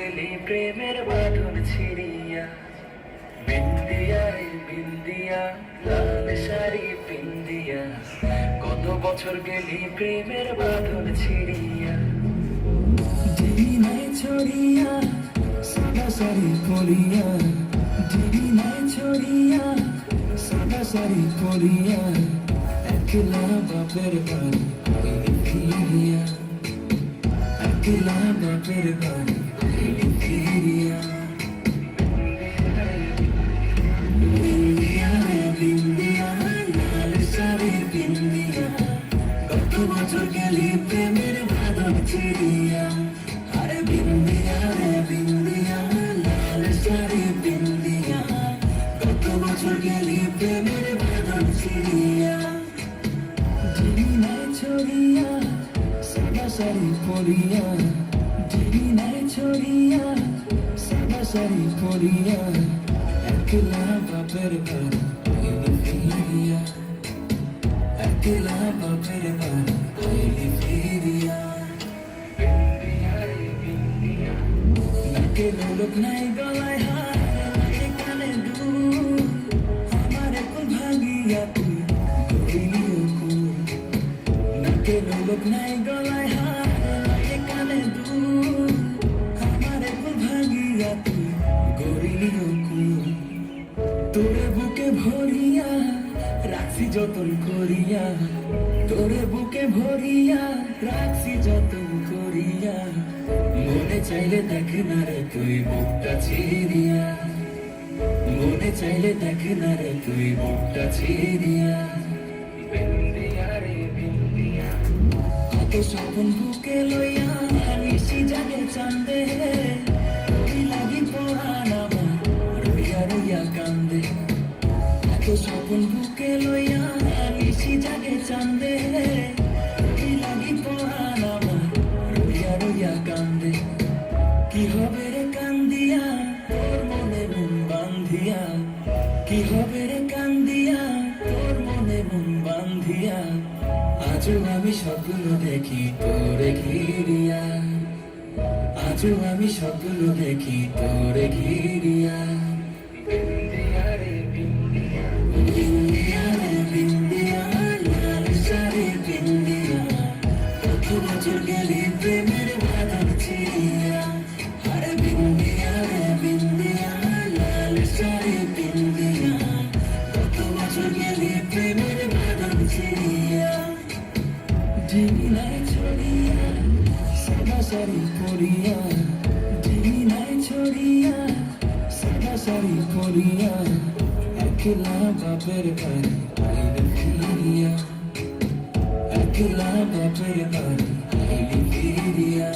গেলি প্রেমের বাঁধন ছিড়িয়া, বিন্দিয়া রে বিন্দিয়া লাল শাড়ি পিন্দিয়া, কত বছর গেলি প্রেমের বাঁধন ছিড়িয়া। দিনে ছড়িয়া সাদা শাড়ি পরিয়া, দিনে ছড়িয়া সাদা শাড়ি পরিয়া, একলা বাপের বাড়ি ফিরিয়া, একলা বাপের বাড়ি ফিরিয়া। বিন্দিয়া রে বিন্দিয়া লাল শাড়ি পিন্দিয়া, কত বছর গেলি প্রেমের বাঁধন ছিড়িয়া। আরে বিন্দিয়া রে বিন্দিয়া লাল শাড়ি পিন্দিয়া, কত বছর গেলি প্রেমের বাঁধন ছিড়িয়া। দিনে ছড়িয়া সাদা শাড়ি পরিয়া, দিনে ছড়িয়া সাদা শাড়ি পরিয়া, একলা বাপের বাড়ি ফিরিয়া, একলা বাপের বাড়ি ফিরিয়া। নাকে লোক নাই গলায় হার, নাকে কানে দুল, আমার কুল ভাঙিয়া তুই গড়িলি কুল। নাকে লোক নাই গলায় হার, নাকে কানে দুল, আমার কুল ভাঙিয়া তুই গড়িলি কুল। তোরে বুকে ভরিয়া রাখছি যতন করিয়া, তোরে বুকে ভরিয়া রাখছি যতন করিয়া, মনে চাইলে দেখ না রে তুই বুকটা ছিড়িয়া, মনে চাইলে দেখ না রে তুই বুকটা ছিড়িয়া। বিন্দিয়া রে বিন্দিয়া কত স্বপ্ন বুকে লইয়া নিশি জাগে চান্দে, তুই লাগি পড়ান আমার রইয়া রইয়া কান্দে। কত স্বপ্ন বুকে লইয়া নিশি জাগে চান্দে, তুই লাগি পড়ান আমার রইয়া রইয়া কান্দে। কি হবে রে কান্দিয়া তোর মনে মন বান্ধিয়া, কি হবে রে কান্দিয়া তোর মনে মন বান্ধিয়া, আজও আমি স্বপ্ন দেখি তোরে ঘিরিয়া, আজও আমি স্বপ্ন দেখি তোরে ঘিরিয়া। বিন্দিয়া রে বিন্দিয়া বিন্দিয়া রে বিন্দিয়া লাল শাড়ি পিন্দিয়া, কত বছর গেলি প্রেমের বাঁধন ছিড়িয়া। আরে বিন্দিয়া রে বিন্দিয়া লাল শাড়ি পিন্দিয়া, কত বছর গেলি প্রেমের বাঁধন ছিড়িয়া। দিনে ছড়িয়া সাদা শাড়ি পরিয়া, দিনে ছড়িয়া সাদা শাড়ি পরিয়া, একলা বাপের বাড়ি ফিরিয়া, একলা বাপের বাড়ি ফিরিয়া।